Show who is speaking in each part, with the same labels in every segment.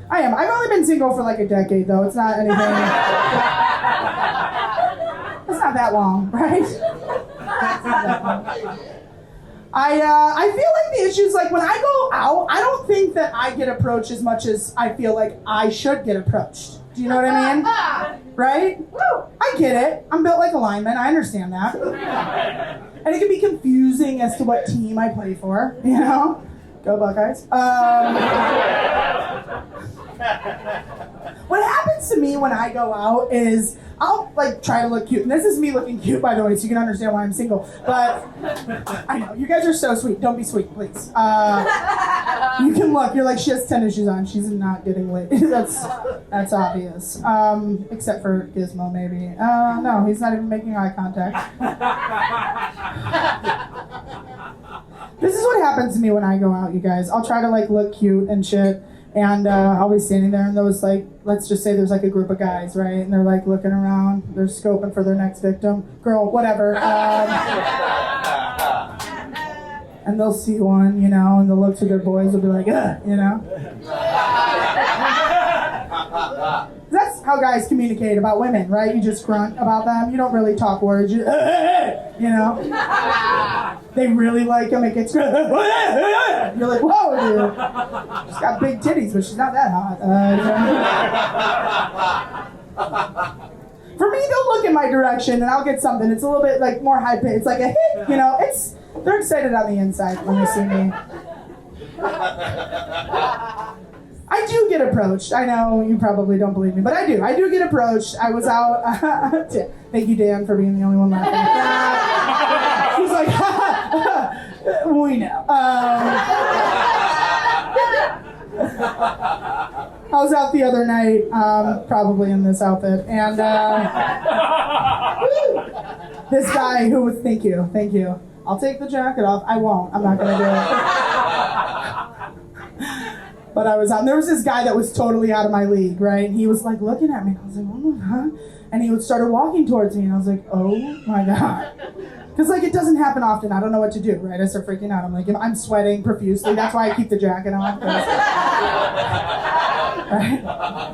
Speaker 1: I am. I've only been single for like a decade, though. It's not anything. It's not that long, right? It's not that long. I feel like the issues, like when I go out, I don't think that I get approached as much as I feel like I should get approached. Do you know what I mean? Right? I get it. I'm built like a lineman. I understand that. And it can be confusing as to what team I play for, you know? Go Buckeyes. What happens to me when I go out is I'll like try to look cute. And this is me looking cute, by the way, so you can understand why I'm single. But I know, you guys are so sweet. Don't be sweet, please. You can look. You're like, she has tennis shoes on. She's not getting lit. That's obvious. Except for Gizmo, maybe. No, he's not even making eye contact. This is what happens to me when I go out, you guys. I'll try to like look cute and shit. And I'll be standing there, and those like, let's just say there's like a group of guys, right? And they're like looking around, they're scoping for their next victim, girl, whatever. And they'll see one, you know, and they'll look to their boys, they'll be like, ugh, you know. That's how guys communicate about women, right? You just grunt about them. You don't really talk words. You know. They really like them. It gets. You're like, whoa, dude. She's got big titties, but she's not that hot. You know? For me, they'll look in my direction, and I'll get something. It's a little bit like more high pitch. It's like a hit, you know. They're excited on the inside when they see me. I do get approached. I know you probably don't believe me, but I do. I do get approached. I was out. Thank you, Dan, for being the only one laughing. He's like, we know. I was out the other night, probably in this outfit, and this guy who was, thank you. I'll take the jacket off. I won't. I'm not going to do it. But I was out, and there was this guy that was totally out of my league, right? And he was like looking at me, and I was like, oh, huh? And he started walking towards me, and I was like, oh my God. Because like it doesn't happen often. I don't know what to do, right? I start freaking out. I'm like, I'm sweating profusely. That's why I keep the jacket on. Right?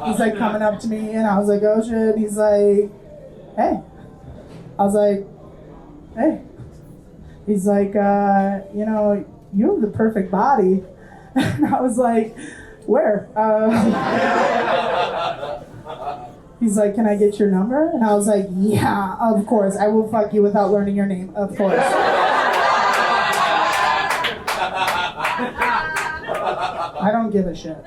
Speaker 1: He's like coming up to me, and I was like, oh shit. He's like, hey. I was like, hey. He's like, you know, you have the perfect body. And I was like, where? He's like, can I get your number? And I was like, yeah, of course. I will fuck you without learning your name, of course. I don't give a shit.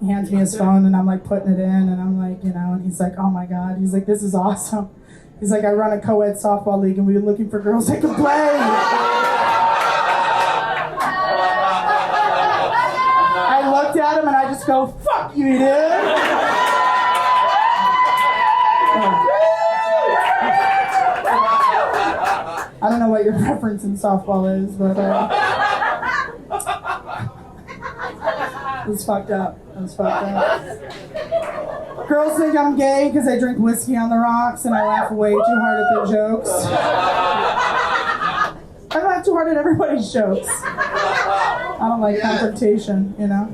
Speaker 1: He hands me his phone, and I'm like putting it in, and I'm like, you know, and he's like, oh my God. He's like, this is awesome. He's like, I run a co-ed softball league, and we've been looking for girls that can play. I looked at him, and I just go, fuck you, dude. I don't know what your preference in softball is, but it was fucked up. Girls think I'm gay because I drink whiskey on the rocks and I laugh way too hard at their jokes. I laugh too hard at everybody's jokes. I don't like confrontation, you know.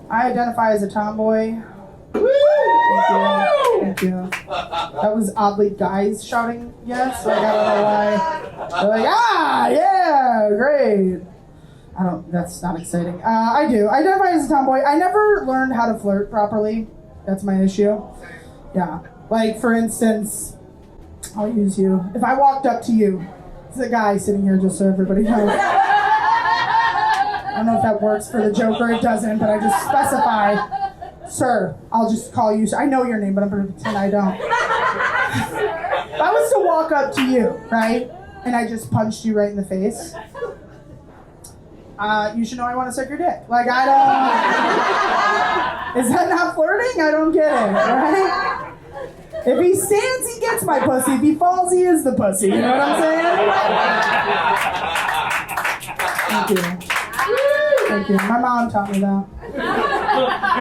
Speaker 1: I identify as a tomboy. Thank you. That was oddly guys shouting yes. Like, I don't know why. They're like, yeah, great. That's not exciting. I do. I identify as a tomboy. I never learned how to flirt properly. That's my issue. Yeah. Like, for instance, I'll use you. If I walked up to you, there's a guy sitting here just so everybody knows. I don't know if that works for the joke or it doesn't, but I just specify. Sir, I'll just call you. I know your name, but I'm going to pretend I don't. If I was to walk up to you, right, and I just punched you right in the face, you should know I want to suck your dick. Like, I don't... Is that not flirting? I don't get it, right? If he stands, he gets my pussy. If he falls, he is the pussy. You know what I'm saying? Thank you. My mom taught me that.